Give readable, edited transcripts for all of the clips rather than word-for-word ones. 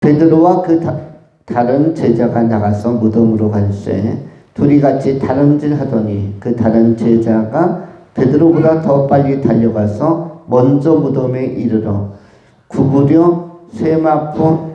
베드로와 그 다른 제자가 나가서 무덤으로 갈새 둘이 같이 다름질 하더니 그 다른 제자가 베드로보다 더 빨리 달려가서 먼저 무덤에 이르러 구부려 쇠마포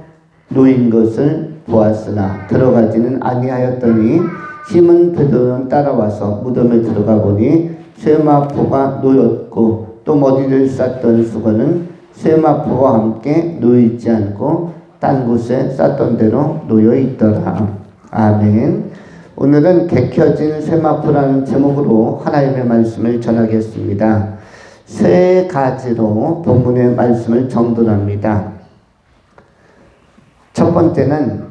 놓인 것을 보았으나 들어가지는 아니하였더니 시몬 베드로는 따라와서 무덤에 들어가 보니 쇠마포가 놓였고 또 머리를 쌌던 수건은 쇠마포와 함께 놓이지 않고 딴 곳에 쌌던 대로 놓여 있더라. 아멘. 오늘은 개켜진 쇠마포라는 제목으로 하나님의 말씀을 전하겠습니다. 세 가지로 본문의 말씀을 정돈합니다. 첫 번째는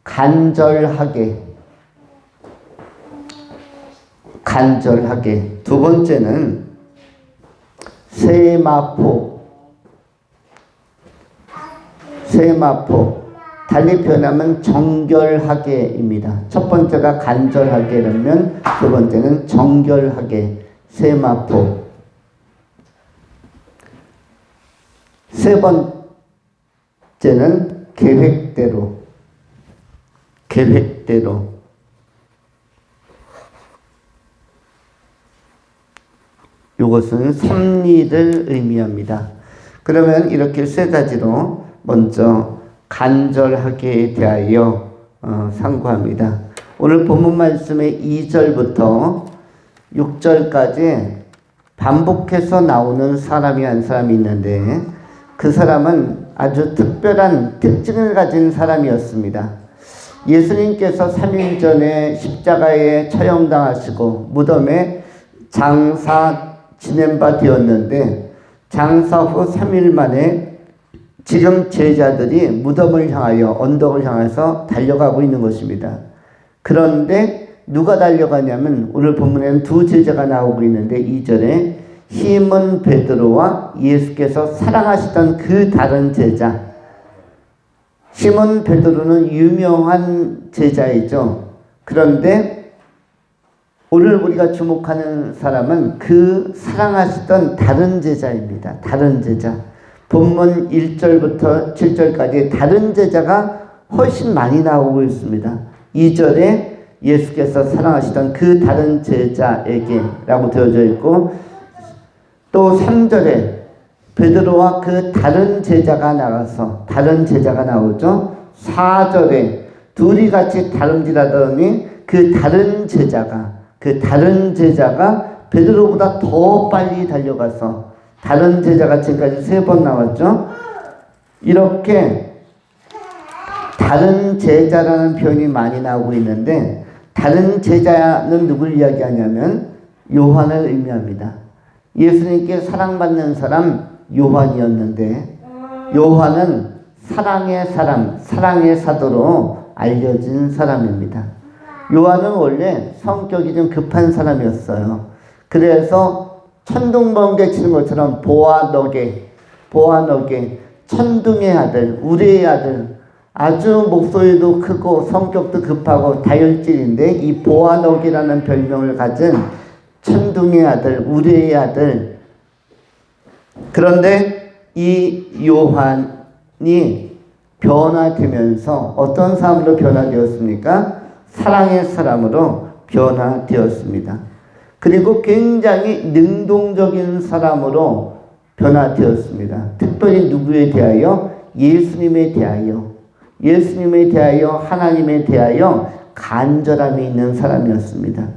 간절하게. 두 번째는 쇠마포. 달리 표현하면 정결하게입니다. 첫 번째가 간절하게라면 두 번째는 정결하게. 쇠마포. 세 번째는 계획대로. 이것은 섭리를 의미합니다. 그러면 이렇게 세 가지로 먼저 간절하게에 대하여 상고합니다. 오늘 본문 말씀의 2절부터 6절까지 반복해서 나오는 사람이 한 사람이 있는데 그 사람은 아주 특별한 특징을 가진 사람이었습니다. 예수님께서 3일 전에 십자가에 처형당하시고 무덤에 장사 지낸 바 되었는데 장사 후 3일 만에 지금 제자들이 무덤을 향하여 언덕을 향해서 달려가고 있는 것입니다. 그런데 누가 달려가냐면 오늘 본문에는 두 제자가 나오고 있는데 2절에 시몬 베드로와 예수께서 사랑하시던 그 다른 제자. 시몬 베드로는 유명한 제자이죠. 그런데 오늘 우리가 주목하는 사람은 그 사랑하시던 다른 제자입니다. 다른 제자. 본문 1절부터 7절까지 다른 제자가 훨씬 많이 나오고 있습니다. 2절에 예수께서 사랑하시던 그 다른 제자에게 라고 되어져 있고 또 3절에 베드로와 그 다른 제자가 나가서 다른 제자가 나오죠. 4절에 둘이 같이 다름질하더니 그 다른 제자가 베드로보다 더 빨리 달려가서 다른 제자가 지금까지 3번 나왔죠. 이렇게 다른 제자라는 표현이 많이 나오고 있는데 다른 제자는 누굴 이야기하냐면 요한을 의미합니다. 예수님께 사랑받는 사람 요한이었는데 요한은 사랑의 사람, 사랑의 사도로 알려진 사람입니다. 요한은 원래 성격이 좀 급한 사람이었어요. 그래서 천둥번개 치는 것처럼 보아너게, 천둥의 아들, 우레의 아들, 아주 목소리도 크고 성격도 급하고 다혈질인데 이 보아너게라는 별명을 가진 천둥의 아들, 우레의 아들. 그런데 이 요한이 변화되면서 어떤 사람으로 변화되었습니까? 사랑의 사람으로 변화되었습니다. 그리고 굉장히 능동적인 사람으로 변화되었습니다. 특별히 누구에 대하여? 예수님에 대하여, 하나님에 대하여 간절함이 있는 사람이었습니다.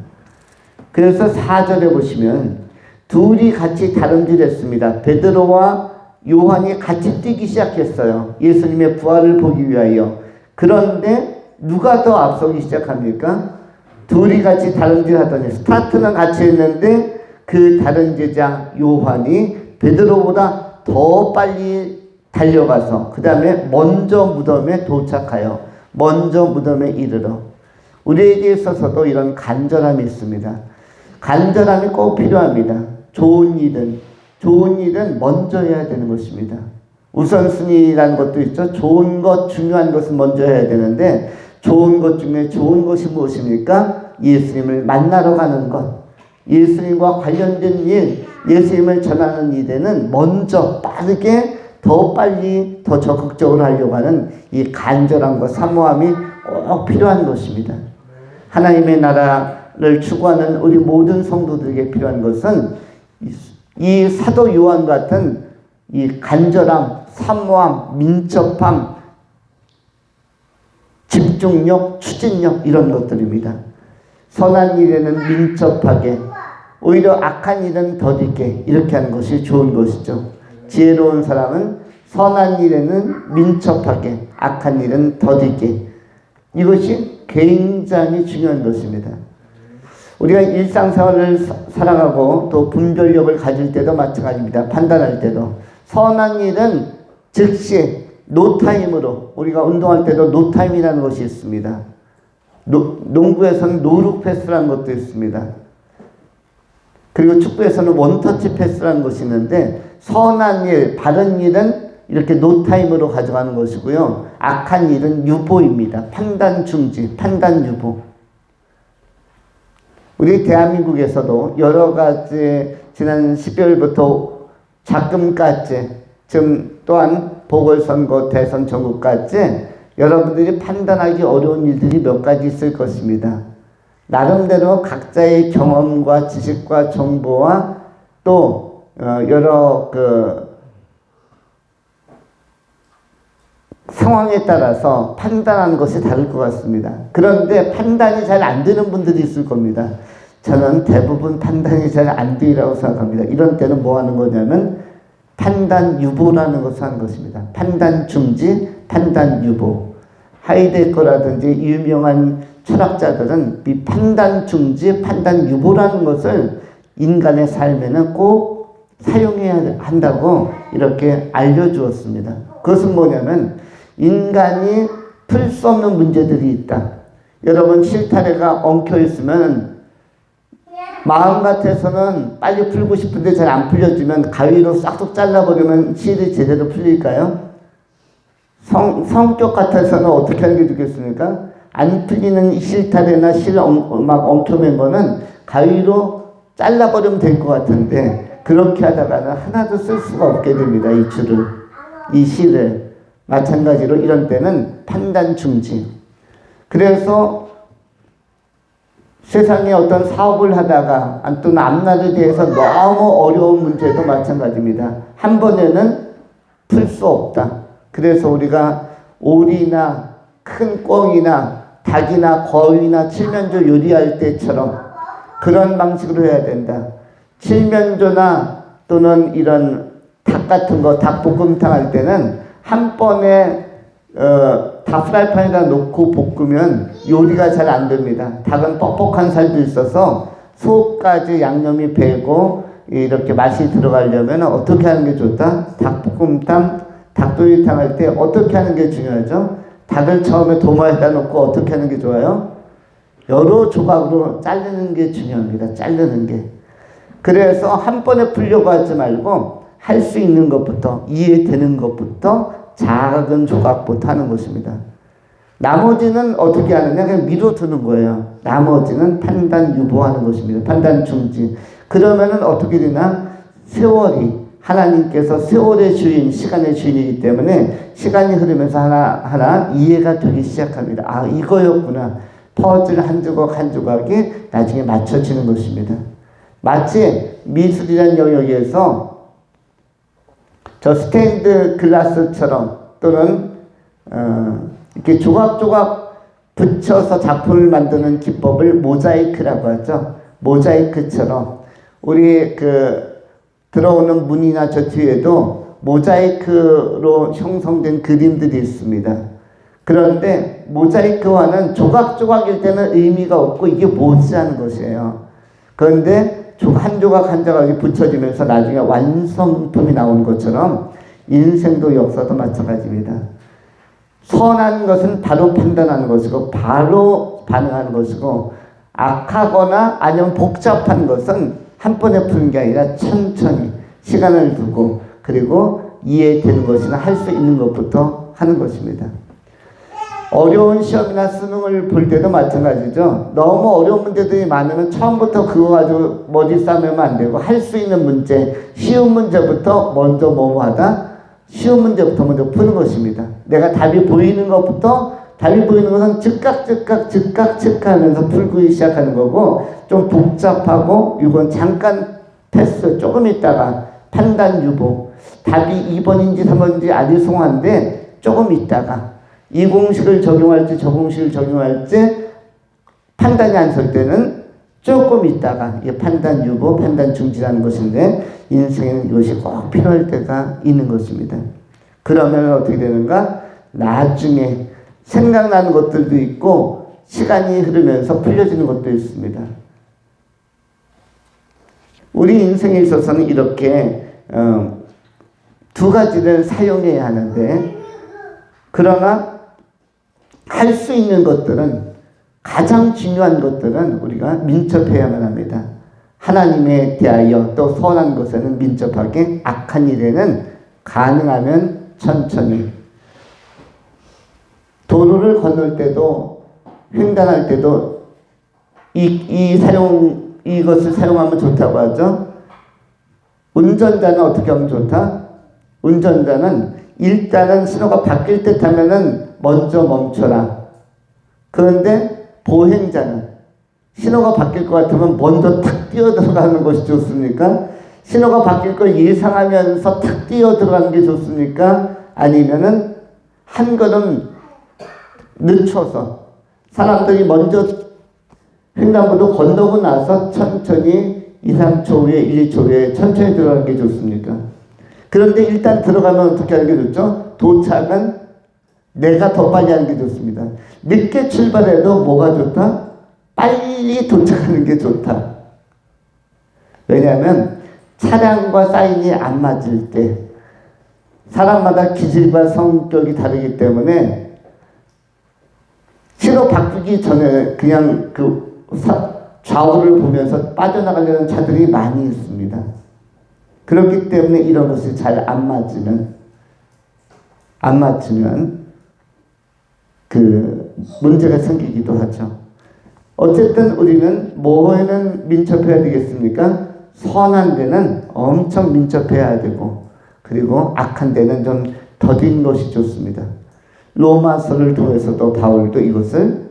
그래서 4절에 보시면 둘이 같이 다름질했습니다. 베드로와 요한이 같이 뛰기 시작했어요. 예수님의 부활을 보기 위하여. 그런데 누가 더 앞서기 시작합니까? 둘이 같이 다름질하더니 스타트는 같이 했는데 그 다른 제자 요한이 베드로보다 더 빨리 달려가서 그 다음에 먼저 무덤에 도착하여 먼저 무덤에 이르러. 우리에게 있어서도 이런 간절함이 있습니다. 간절함이 꼭 필요합니다. 좋은 일은 먼저 해야 되는 것입니다. 우선순위라는 것도 있죠. 좋은 것, 중요한 것은 먼저 해야 되는데 좋은 것 중에 좋은 것이 무엇입니까? 예수님을 만나러 가는 것. 예수님과 관련된 일, 예수님을 전하는 일에는 먼저 빠르게 더 빨리 더 적극적으로 하려고 하는 이 간절함과 사모함이 꼭 필요한 것입니다. 하나님의 나라를 추구하는 우리 모든 성도들에게 필요한 것은 이 사도 요한 같은 이 간절함, 사모함, 민첩함, 집중력, 추진력 이런 것들입니다. 선한 일에는 민첩하게, 오히려 악한 일은 더디게 이렇게 하는 것이 좋은 것이죠. 지혜로운 사람은 선한 일에는 민첩하게, 악한 일은 더디게. 이것이 굉장히 중요한 것입니다. 우리가 일상생활을 살아가고 또 분별력을 가질 때도 마찬가지입니다. 판단할 때도 선한 일은 즉시 노타임으로, 우리가 운동할 때도 노타임이라는 것이 있습니다. 농구에서는 노룩 패스라는 것도 있습니다. 그리고 축구에서는 원터치 패스라는 것이 있는데, 선한 일, 바른 일은 이렇게 노타임으로 가져가는 것이고요. 악한 일은 유보입니다. 판단 중지, 판단 유보. 우리 대한민국에서도 여러 가지 지난 12월부터 작금까지, 지금 또한 보궐선거, 대선 전국까지 여러분들이 판단하기 어려운 일들이 몇 가지 있을 것입니다. 나름대로 각자의 경험과 지식과 정보와 또 여러 상황에 따라서 판단하는 것이 다를 것 같습니다. 그런데 판단이 잘 안 되는 분들이 있을 겁니다. 저는 대부분 판단이 잘 안 되리라고 생각합니다. 이런 때는 뭐 하는 거냐면 판단 유보라는 것을 하는 것입니다. 판단 중지, 판단 유보. 하이데거라든지 유명한 철학자들은 이 판단 중지, 판단 유보라는 것을 인간의 삶에는 꼭 사용해야 한다고 이렇게 알려주었습니다. 그것은 뭐냐면 인간이 풀 수 없는 문제들이 있다. 여러분 실타래가 엉켜 있으면 마음 같아서는 빨리 풀고 싶은데 잘 안 풀려지면 가위로 싹둑 잘라버리면 실이 제대로 풀릴까요? 성격 같아서는 어떻게 하는 게 좋겠습니까? 안 풀리는 실타래나 실 막 엉켜맨 거는 가위로 잘라버리면 될 것 같은데, 그렇게 하다가는 하나도 쓸 수가 없게 됩니다. 이 줄을, 이 실을. 마찬가지로 이런 때는 판단 중지. 그래서 세상에 어떤 사업을 하다가 또는 앞날에 대해서 너무 어려운 문제도 마찬가지입니다. 한 번에는 풀 수 없다. 그래서 우리가 오리나 큰 꿩이나 닭이나 거위나 칠면조 요리할 때처럼 그런 방식으로 해야 된다. 칠면조나 또는 이런 닭 같은 거, 닭볶음탕 할 때는 한 번에 다 프라이팬에다 놓고 볶으면 요리가 잘 안 됩니다. 닭은 뻑뻑한 살도 있어서 속까지 양념이 배고 이렇게 맛이 들어가려면 어떻게 하는 게 좋다? 닭볶음탕, 닭도리탕 할 때 어떻게 하는 게 중요하죠? 닭을 처음에 도마에다 놓고 어떻게 하는 게 좋아요? 여러 조각으로 자르는 게 중요합니다. 자르는 게. 그래서 한 번에 풀려고 하지 말고 할 수 있는 것부터, 이해되는 것부터 작은 조각부터 하는 것입니다. 나머지는 어떻게 하느냐? 그냥 미뤄두는 거예요. 나머지는 판단 유보하는 것입니다. 판단 중지. 그러면은 어떻게 되나? 세월이, 하나님께서 세월의 주인, 시간의 주인이기 때문에 시간이 흐르면서 하나하나 이해가 되기 시작합니다. 아, 이거였구나. 퍼즐 한 조각 한 조각이 나중에 맞춰지는 것입니다. 마치 미술이라는 영역에서 저 스테인드 글라스처럼 또는 이렇게 조각조각 붙여서 작품을 만드는 기법을 모자이크라고 하죠. 모자이크처럼 우리 들어오는 문이나 저 뒤에도 모자이크로 형성된 그림들이 있습니다. 그런데 모자이크화는 조각조각일 때는 의미가 없고 이게 뭐지 하는 것이에요. 그런데 한 조각 한 조각이 붙여지면서 나중에 완성품이 나오는 것처럼 인생도 역사도 마찬가지입니다. 선한 것은 바로 판단하는 것이고 바로 반응하는 것이고, 악하거나 아니면 복잡한 것은 한 번에 푸는 게 아니라 천천히 시간을 두고 그리고 이해되는 것이나 할 수 있는 것부터 하는 것입니다. 어려운 시험이나 수능을 볼 때도 마찬가지죠. 너무 어려운 문제들이 많으면 처음부터 그거 가지고 머리 싸매면 안 되고 할 수 있는 문제, 쉬운 문제부터 먼저 뭐뭐 하다 쉬운 문제부터 먼저 푸는 것입니다. 내가 답이 보이는 것부터, 답이 보이는 것은 즉각 하면서 풀기 시작하는 거고, 좀 복잡하고 이건 잠깐 패스, 조금 있다가 판단 유보, 답이 2번인지 3번인지 아리송한데 조금 있다가 이 공식을 적용할지 저 공식을 적용할지 판단이 안 설 때는 조금 있다가, 이게 판단 유보, 판단 중지라는 것인데 인생에는 이것이 꼭 필요할 때가 있는 것입니다. 그러면 어떻게 되는가? 나중에 생각나는 것들도 있고 시간이 흐르면서 풀려지는 것도 있습니다. 우리 인생에 있어서는 이렇게 두 가지를 사용해야 하는데, 그러나 할 수 있는 것들은, 가장 중요한 것들은 우리가 민첩해야만 합니다. 하나님에 대하여 또 선한 것에는 민첩하게, 악한 일에는 가능하면 천천히. 도로를 건널 때도, 횡단할 때도 이것을 사용하면 좋다고 하죠. 운전자는 어떻게 하면 좋다? 운전자는 일단은 신호가 바뀔 듯 하면은 먼저 멈춰라. 그런데 보행자는 신호가 바뀔 것 같으면 먼저 탁 뛰어들어가는 것이 좋습니까? 신호가 바뀔 걸 예상하면서 탁 뛰어들어가는 게 좋습니까? 아니면은 한 걸음 늦춰서 사람들이 먼저 횡단보도 건너고 나서 천천히 2, 3초 후에 1, 2초 후에 천천히 들어가는 게 좋습니까? 그런데 일단 들어가면 어떻게 하는 게 좋죠? 도착은 내가 더 빨리 하는 게 좋습니다. 늦게 출발해도 뭐가 좋다? 빨리 도착하는 게 좋다. 왜냐하면 차량과 사인이 안 맞을 때, 사람마다 기질과 성격이 다르기 때문에 신호 바꾸기 전에 그냥 좌우를 보면서 빠져나가려는 차들이 많이 있습니다. 그렇기 때문에 이런 것이 잘 안 맞추면 그 문제가 생기기도 하죠. 어쨌든 우리는 뭐에는 민첩해야 되겠습니까? 선한 데는 엄청 민첩해야 되고, 그리고 악한 데는 좀 더딘 것이 좋습니다. 로마서를 통해서도 바울도 이것을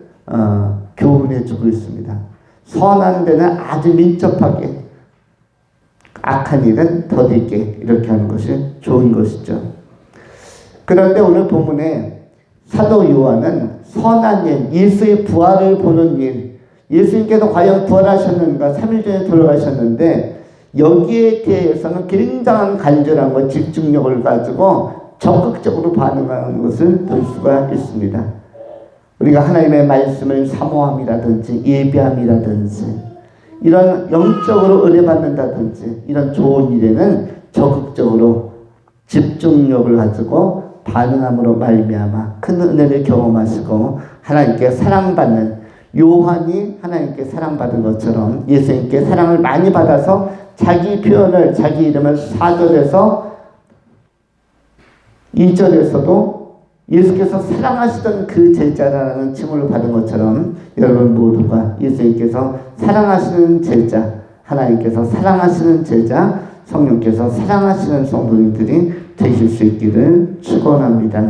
교훈해 주고 있습니다. 선한 데는 아주 민첩하게, 악한 일은 더디게, 이렇게 하는 것이 좋은 것이죠. 그런데 오늘 본문에 사도 요한은 선한 일, 예수의 부활을 보는 일, 예수님께서 과연 부활하셨는가, 3일 전에 돌아가셨는데 여기에 대해서는 굉장한 간절함과 집중력을 가지고 적극적으로 반응하는 것을 볼 수가 있습니다. 우리가 하나님의 말씀을 사모함이라든지 예배함이라든지 이런 영적으로 은혜받는다든지 이런 좋은 일에는 적극적으로 집중력을 가지고 반응함으로 말미암아 큰 은혜를 경험하시고 하나님께 사랑받는, 요한이 하나님께 사랑받은 것처럼 예수님께 사랑을 많이 받아서 자기 표현을, 자기 이름을 4절에서 2절에서도 예수께서 사랑하시던 그 제자라는 칭호를 받은 것처럼 여러분 모두가 예수님께서 사랑하시는 제자, 하나님께서 사랑하시는 제자, 성령께서 사랑하시는 성도님들이 되실 수 있기를 축원합니다.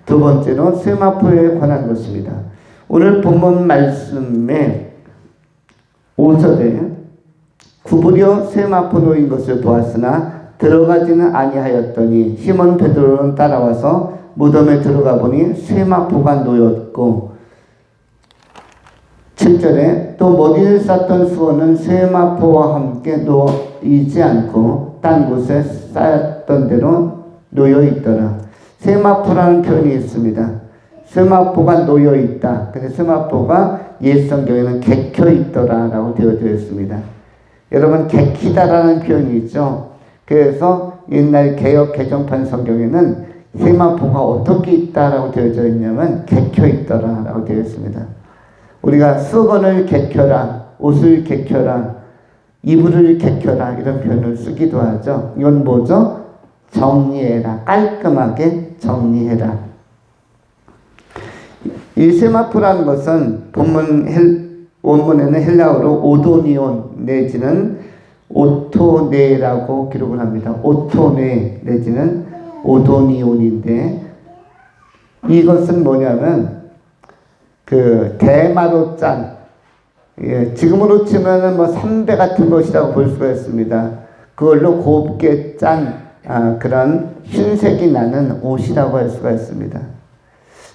두 번째로 세마포에 관한 것입니다. 오늘 본문 말씀에 5절에 구부려 세마포 놓인 것을 보았으나 들어가지는 아니하였더니 시몬 베드로는 따라와서 무덤에 들어가 보니 세마포가 놓였고, 7절에 또 머리를 쌌던 수원은 세마포와 함께 놓이지 않고 딴 곳에 쌓였던 대로 놓여 있더라. 세마포라는 표현이 있습니다. 세마포가 놓여 있다. 근데 세마포가 옛 성경에는 객혀 있더라 라고 되어져 있습니다. 여러분, 객히다라는 표현이 있죠. 그래서 옛날 개역 개정판 성경에는 세마포가 어떻게 있다라고 되어져 있냐면 객혀 있더라 라고 되어 있습니다. 우리가 수건을 객혀라, 옷을 객혀라, 이불을 객혀라 이런 표현을 쓰기도 하죠. 이건 뭐죠? 정리해라, 깔끔하게 정리해라. 이 세마포라는 것은 원문에는 헬라어로 오도니온 내지는 오토네라고 기록을 합니다. 오토네 내지는 오도니온인데, 이것은 뭐냐면 그 대마로 짠, 지금으로 치면은 뭐 삼배 같은 것이라고 볼 수가 있습니다. 그걸로 곱게 짠 그런 흰색이 나는 옷이라고 할 수가 있습니다.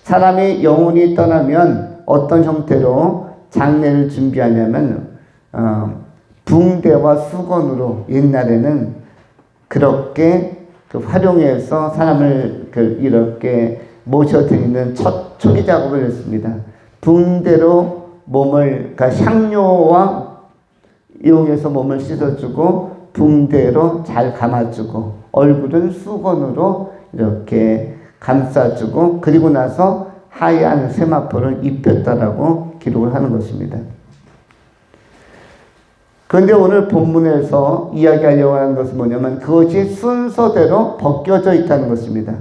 사람이 영혼이 떠나면 어떤 형태로 장례를 준비하냐면 붕대와 수건으로 옛날에는 그렇게 활용해서 사람을 이렇게 모셔드리는 첫 초기 작업을 했습니다. 붕대로 몸을, 그러니까 향료와 이용해서 몸을 씻어주고 붕대로 잘 감아주고 얼굴은 수건으로 이렇게 감싸주고 그리고 나서 하얀 세마포를 입혔다라고 기록을 하는 것입니다. 그런데 오늘 본문에서 이야기하려고 하는 것은 뭐냐면 그것이 순서대로 벗겨져 있다는 것입니다.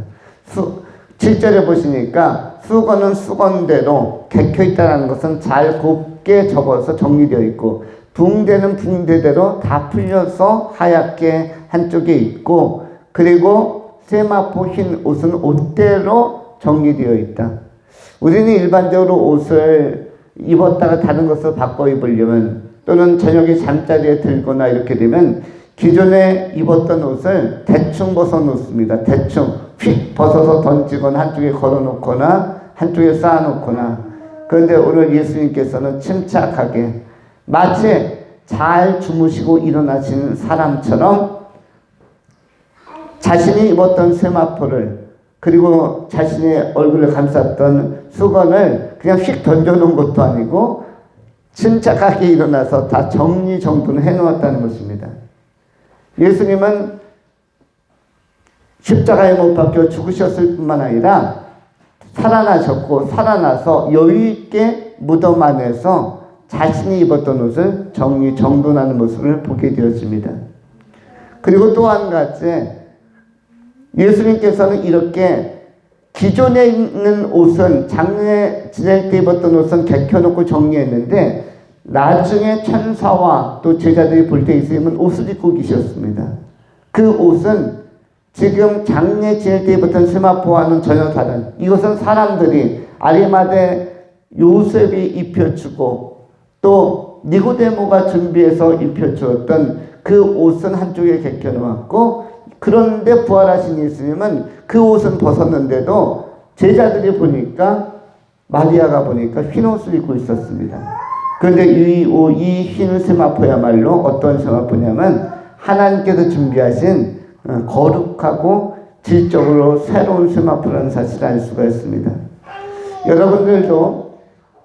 7절에 보시니까 수건은 수건대로 개켜 있다는 것은 잘 곱게 접어서 정리되어 있고 붕대는 붕대대로 다 풀려서 하얗게 한쪽에 있고 그리고 세마포 흰 옷은 옷대로 정리되어 있다. 우리는 일반적으로 옷을 입었다가 다른 것을 바꿔 입으려면 또는 저녁에 잠자리에 들거나 이렇게 되면 기존에 입었던 옷을 대충 벗어 놓습니다. 대충 휙 벗어서 던지거나 한쪽에 걸어 놓거나 한쪽에 쌓아 놓거나. 그런데 오늘 예수님께서는 침착하게 마치 잘 주무시고 일어나신 사람처럼 자신이 입었던 세마포를 그리고 자신의 얼굴을 감쌌던 수건을 그냥 휙 던져놓은 것도 아니고 침착하게 일어나서 다 정리정돈을 해놓았다는 것입니다. 예수님은 십자가에 못 박혀 죽으셨을 뿐만 아니라 살아나셨고 살아나서 여유있게 무덤 안에서 자신이 입었던 옷을 정리정돈하는 모습을 보게 되었습니다. 그리고 또 한 가지 예수님께서는 이렇게 기존에 있는 옷은 장례 지낼 때 입었던 옷은 개켜놓고 정리했는데 나중에 천사와 또 제자들이 볼 때 예수님은 옷을 입고 계셨습니다. 그 옷은 지금 장례 지낼 때 입었던 세마포와는 전혀 다른 이것은 사람들이 아리마대 요셉이 입혀주고 또 니고데모가 준비해서 입혀주었던 그 옷은 한쪽에 개켜놓았고 그런데 부활하신 예수님은 그 옷은 벗었는데도 제자들이 보니까 마리아가 보니까 흰 옷을 입고 있었습니다. 그런데 이 흰 세마포야말로 어떤 세마포냐면 하나님께서 준비하신 거룩하고 질적으로 새로운 세마포라는 사실을 알 수가 있습니다. 여러분들도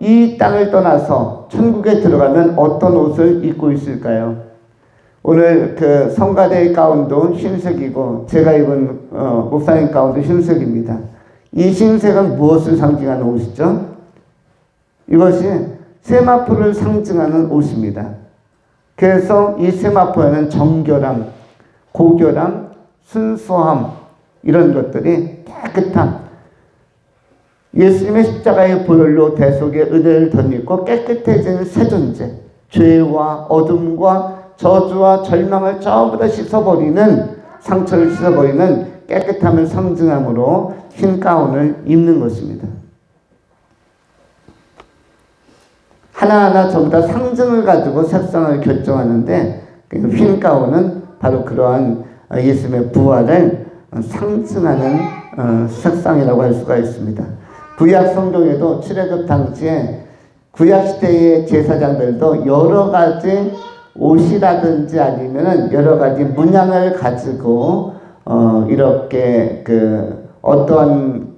이 땅을 떠나서 천국에 들어가면 어떤 옷을 입고 있을까요? 오늘 그 성가대 가운도 흰색이고 제가 입은 목사님 가운도 흰색입니다. 이 흰색은 무엇을 상징하는 옷이죠? 이것이 세마포를 상징하는 옷입니다. 그래서 이 세마포에는 정결함, 고결함, 순수함 이런 것들이 깨끗함 예수님의 십자가의 보혈로 대속의 은혜를 덧입고 깨끗해진 새 존재 죄와 어둠과 저주와 절망을 전부 다 씻어버리는 상처를 씻어버리는 깨끗함을 상징함으로 흰 가운을 입는 것입니다. 하나하나 전부 다 상징을 가지고 색상을 결정하는데 흰 가운은 바로 그러한 예수님의 부활을 상징하는 색상이라고 할 수가 있습니다. 구약 성경에도 출애굽 당시에 구약 시대의 제사장들도 여러 가지 옷이라든지 아니면은 여러 가지 문양을 가지고 이렇게 그 어떤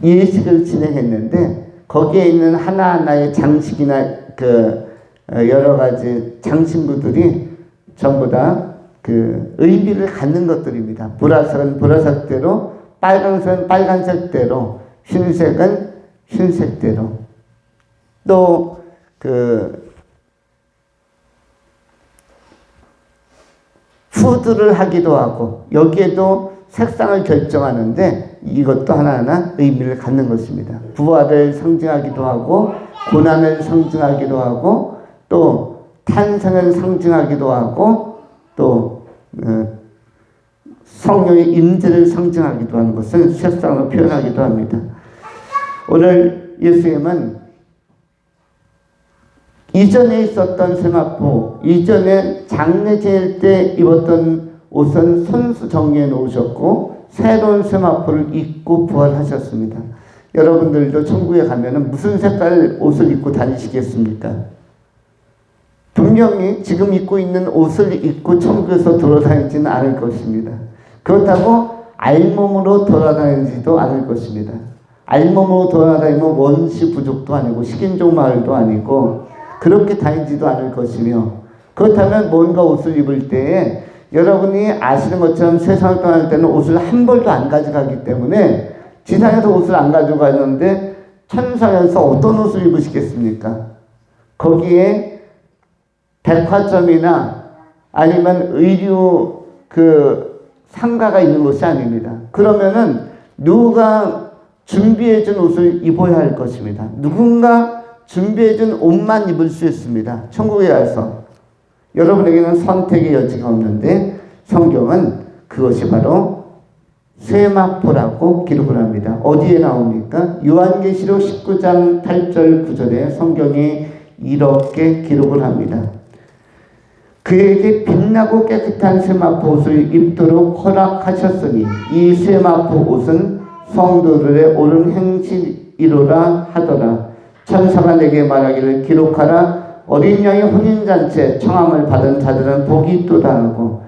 예식을 진행했는데 거기에 있는 하나하나의 장식이나 그 여러 가지 장신구들이 전부 다 그 의미를 갖는 것들입니다. 보라색은 보라색대로, 빨간색은 빨간색대로, 흰색은 흰색대로. 또 그 후드를 하기도 하고 여기에도 색상을 결정하는데 이것도 하나하나 의미를 갖는 것입니다. 부활을 상징하기도 하고 고난을 상징하기도 하고 또 탄생을 상징하기도 하고 또 성령의 임재를 상징하기도 하는 것을 색상으로 표현하기도 합니다. 오늘 예수님은 이전에 있었던 세마포, 이전에 장례 지낼 때 입었던 옷은 손수 정리해 놓으셨고 새로운 세마포를 입고 부활하셨습니다. 여러분들도 천국에 가면은 무슨 색깔 옷을 입고 다니시겠습니까? 분명히 지금 입고 있는 옷을 입고 천국에서 돌아다니지는 않을 것입니다. 그렇다고 알몸으로 돌아다니지도 않을 것입니다. 알몸으로 돌아다니면 원시 부족도 아니고 식인종 마을도 아니고 그렇게 다니지도 않을 것이며, 그렇다면 뭔가 옷을 입을 때에 여러분이 아시는 것처럼 세상을 떠날 때는 옷을 한 벌도 안 가져가기 때문에 지상에서 옷을 안 가져가는데 천상에서 어떤 옷을 입으시겠습니까? 거기에 백화점이나 아니면 의류 상가가 있는 곳이 아닙니다. 그러면은 누가 준비해준 옷을 입어야 할 것입니다. 누군가 준비해준 옷만 입을 수 있습니다. 천국에 가서 여러분에게는 선택의 여지가 없는데 성경은 그것이 바로 세마포라고 기록을 합니다. 어디에 나옵니까? 요한계시록 19장 8절 9절에 성경이 이렇게 기록을 합니다. 그에게 빛나고 깨끗한 세마포 옷을 입도록 허락하셨으니 이 세마포 옷은 성도들의 옳은 행실이로라 하더라. 천사가 내게 말하기를 기록하라. 어린 양의 혼인잔치에 청함을 받은 자들은 복이 있도다 하고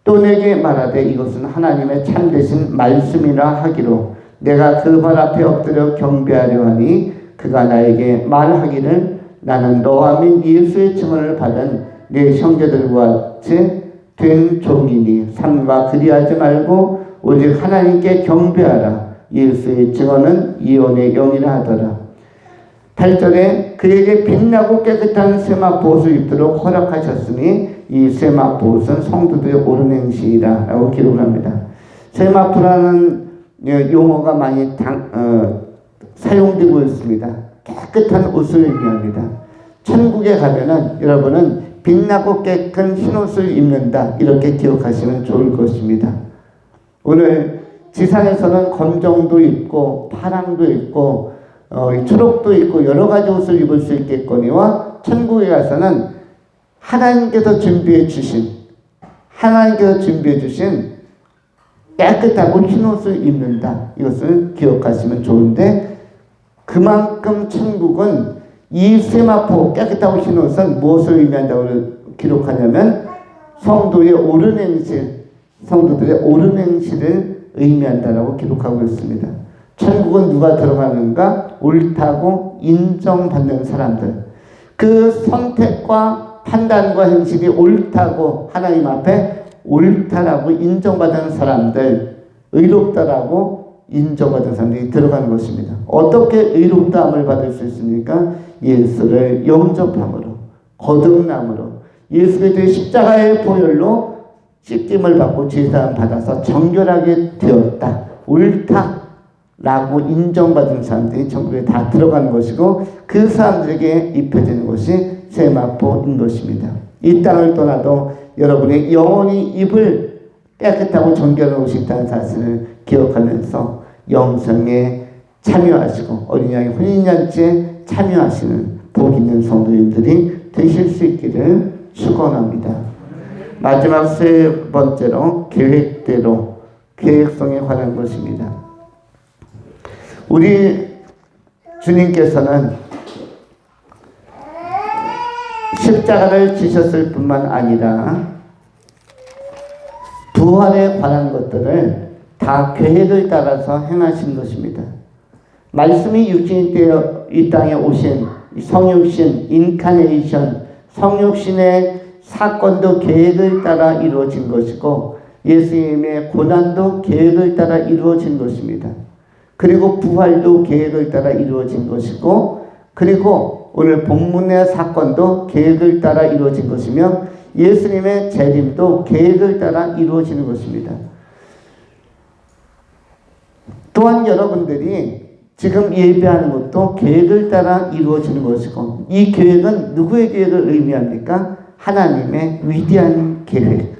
또 내게 말하되 이것은 하나님의 참되신 말씀이라 하기로 내가 그 발 앞에 엎드려 경배하려 하니 그가 나에게 말하기를 나는 너와 및 예수의 증언을 받은 네 형제들과 같이 된 종이니 삼가 그리하지 말고 오직 하나님께 경배하라. 예수의 증언은 예언의 영이라 하더라. 8절에 그에게 빛나고 깨끗한 세마포 옷을 입도록 허락하셨으니 이 세마포 옷은 성도들의 옳은 행실이라 라고 기록을 합니다. 세마포라는 용어가 많이 사용되고 있습니다. 깨끗한 옷을 의미합니다. 천국에 가면은 여러분은 빛나고 깨끗한 흰옷을 입는다 이렇게 기억하시면 좋을 것입니다. 오늘 지상에서는 검정도 입고 파랑도 입고 초록도 있고 여러 가지 옷을 입을 수 있겠거니와 천국에 가서는 하나님께서 준비해 주신 깨끗하고 흰 옷을 입는다. 이것을 기억하시면 좋은데 그만큼 천국은 이 세마포 깨끗하고 흰 옷은 무엇을 의미한다고 기록하냐면 성도의 옳은 행실, 성도들의 옳은 행실을 의미한다라고 기록하고 있습니다. 천국은 누가 들어가는가? 옳다고 인정받는 사람들. 그 선택과 판단과 행실이 옳다고 하나님 앞에 옳다라고 인정받은 사람들, 의롭다라고 인정받은 사람들이 들어가는 것입니다. 어떻게 의롭다함을 받을 수 있습니까? 예수를 영접함으로, 거듭남으로, 예수 그리스도의 십자가의 보혈로 씻김을 받고 제사함 받아서 정결하게 되었다. 옳다. 라고 인정받은 사람들이 천국에 다 들어가는 것이고 그 사람들에게 입혀지는 것이 세마포인 것입니다. 이 땅을 떠나도 여러분이 영원히 입을 깨끗하고 정결한 옷이 있다는 사실을 기억하면서 영성에 참여하시고 어린 양의 혼인잔치에 참여하시는 복 있는 성도님들이 되실 수 있기를 축원합니다. 마지막 세 번째로 계획대로, 계획성에 관한 것입니다. 우리 주님께서는 십자가를 지셨을 뿐만 아니라 부활에 관한 것들을 다 계획을 따라서 행하신 것입니다. 말씀이 육신이 되어 이 땅에 오신 성육신, 인카네이션, 성육신의 사건도 계획을 따라 이루어진 것이고 예수님의 고난도 계획을 따라 이루어진 것입니다. 그리고 부활도 계획을 따라 이루어진 것이고 그리고 오늘 본문의 사건도 계획을 따라 이루어진 것이며 예수님의 재림도 계획을 따라 이루어지는 것입니다. 또한 여러분들이 지금 예배하는 것도 계획을 따라 이루어지는 것이고 이 계획은 누구의 계획을 의미합니까? 하나님의 위대한 계획,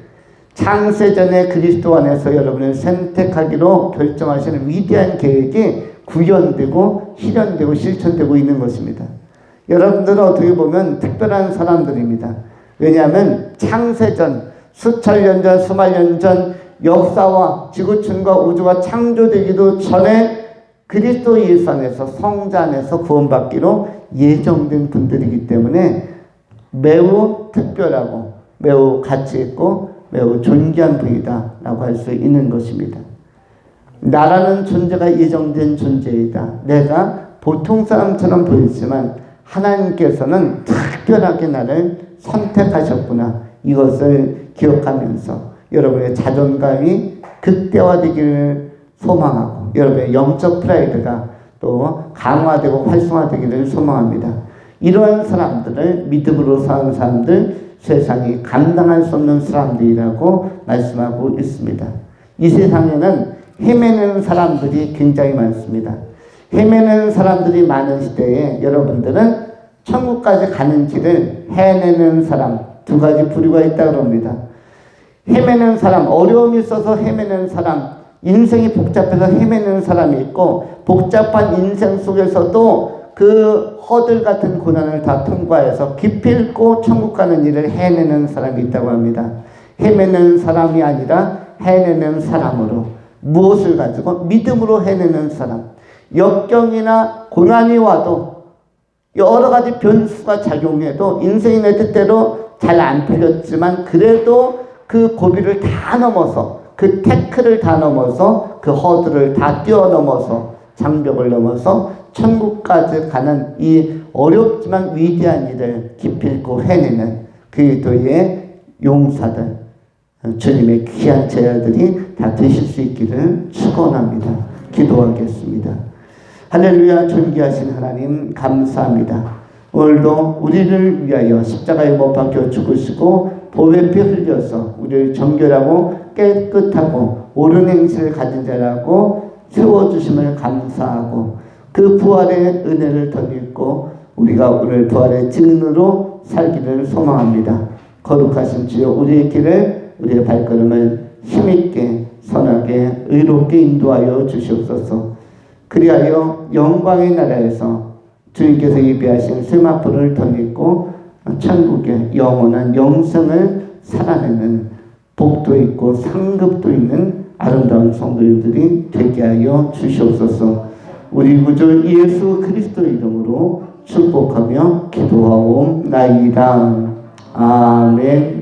창세전에 그리스도 안에서 여러분을 선택하기로 결정하시는 위대한 계획이 구현되고 실현되고 실천되고 있는 것입니다. 여러분들은 어떻게 보면 특별한 사람들입니다. 왜냐하면 창세전, 수천 년 전, 수만 년 전 역사와 지구촌과 우주가 창조되기도 전에 그리스도 예수 안에서 성자 안에서 구원받기로 예정된 분들이기 때문에 매우 특별하고 매우 가치 있고 매우 존귀한 분이다 라고 할 수 있는 것입니다. 나라는 존재가 예정된 존재이다. 내가 보통 사람처럼 보이지만 하나님께서는 특별하게 나를 선택하셨구나. 이것을 기억하면서 여러분의 자존감이 극대화되기를 소망하고 여러분의 영적 프라이드가 또 강화되고 활성화되기를 소망합니다. 이러한 사람들을 믿음으로 사는 사람들, 세상이 감당할 수 없는 사람들이라고 말씀하고 있습니다. 이 세상에는 헤매는 사람들이 굉장히 많습니다. 헤매는 사람들이 많은 시대에 여러분들은 천국까지 가는 길을 해내는 사람, 두 가지 부류가 있다고 합니다. 헤매는 사람, 어려움이 있어서 헤매는 사람, 인생이 복잡해서 헤매는 사람이 있고 복잡한 인생 속에서도 그 허들 같은 고난을 다 통과해서 기필코 천국 가는 일을 해내는 사람이 있다고 합니다. 헤매는 사람이 아니라 해내는 사람으로 무엇을 가지고 믿음으로 해내는 사람. 역경이나 고난이 와도 여러 가지 변수가 작용해도 인생이 내 뜻대로 잘 안 풀렸지만 그래도 그 고비를 다 넘어서 그 태클을 다 넘어서 그 허들을 다 뛰어넘어서 장벽을 넘어서 천국까지 가는 이 어렵지만 위대한 일을 기필코 해내는 그리스도의 용사들, 주님의 귀한 제자들이 다 되실 수 있기를 축원합니다. 기도하겠습니다. 할렐루야. 존귀하신 하나님 감사합니다. 오늘도 우리를 위하여 십자가에 못 박혀 죽으시고 보혈 피 흘려서 우리를 정결하고 깨끗하고 옳은 행실을 가진 자라고 세워주심을 감사하고 그 부활의 은혜를 덧입고 우리가 오늘 부활의 증인으로 살기를 소망합니다. 거룩하신 주여 우리의 길을 우리의 발걸음을 힘있게 선하게 의롭게 인도하여 주시옵소서. 그리하여 영광의 나라에서 주님께서 예비하신 세마포를 덧입고 천국의 영원한 영생을 살아내는 복도 있고 상급도 있는 아름다운 성도님들이 되게 하여 주시옵소서. 우리 구주 예수 그리스도 이름으로 축복하며 기도하옵나이다. 아멘.